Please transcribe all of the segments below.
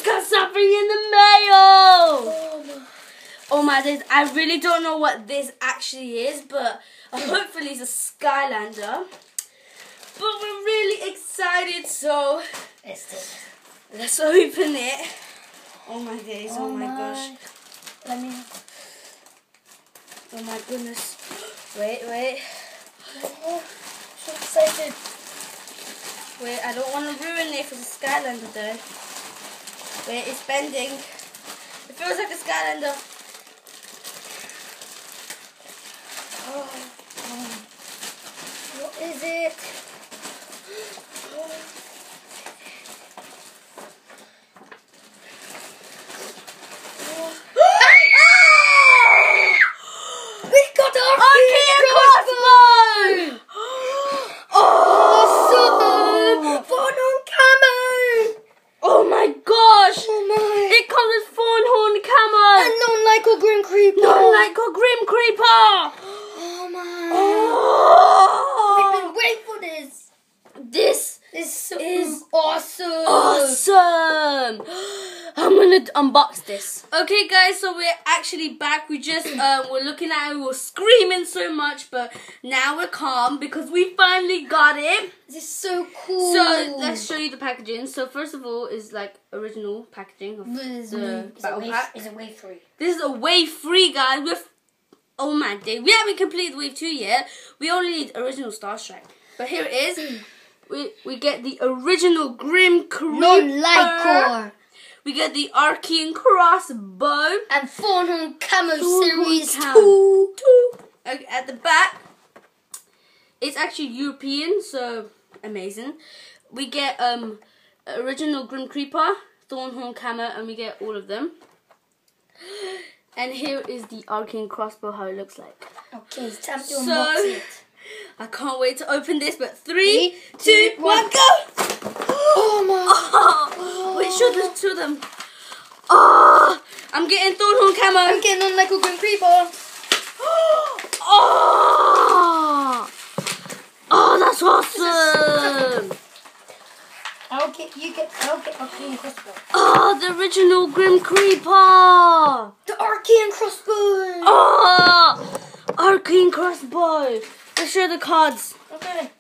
just got something in the mail. Oh my days, I really don't know what this actually is, but hopefully it's a Skylander. But we're really excited, so let's open it. Oh my days, oh my gosh. Let me. Oh my goodness. Wait. So excited. Wait, I don't want to ruin it for the Skylander though. Wait, it's bending. It feels like a Skylander. What is it? We got our Arkeyan crossbow! Awesome! Phone horn camo! Oh my gosh! Oh my! It comes with phone horn camo! And non-Lyco Grim Creeper! Non-Lyco Grim Creeper! Oh my! Oh! We've been waiting for this! This is awesome! Awesome! I'm gonna unbox this. Okay guys, so we're actually back. We just we're looking at it, we were screaming so much, but now we're calm because we finally got it. This is so cool. So let's show you the packaging. So first of all is like original packaging of the battle pack. Is it wave 3? This is a wave 3, guys. Oh my day. We haven't completed wave 2 yet. We only need original Star Strike. But here it is. We get the original Grim Creeper. Non-Lycor. We get the Arkeyan crossbow. And Phone Horn Camo Series 2. Okay, at the back, it's actually European, so amazing. We get original Grim Creeper, Thornhorn Camo, and we get all of them. And here is the Arkeyan crossbow, how it looks like. Okay, it's time to unbox it. I can't wait to open this, but 3, 2, 1, go! Oh my! Oh, wait, show them. Oh, I'm getting Thornhorn Camo. I'm getting on like a Grim Creeper. Oh, that's awesome. I'll get Arkeyan crossbow. Oh, the original Grim Creeper. The Arkeyan crossbow. Oh, Arkeyan crossbow. Let's show the cards. Okay.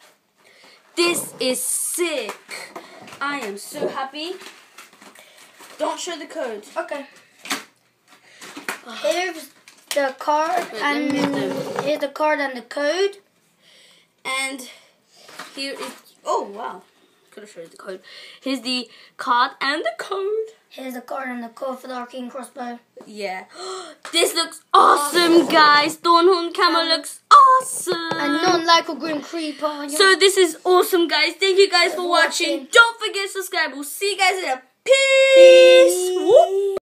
This is sick. I am so happy. Don't show the code. Okay. Here's the card here's the card and the code. And here is, oh wow, could have showed the code. Here's the card and the code. Here's the card and the code for the Arkeyan crossbow. Yeah. This looks awesome, guys. Thornhorn Camo looks awesome. And non-Lyco Grim Creeper. So this is awesome, guys. Thank you guys for watching. Don't forget to subscribe. We'll see you guys later. Peace. Whoop.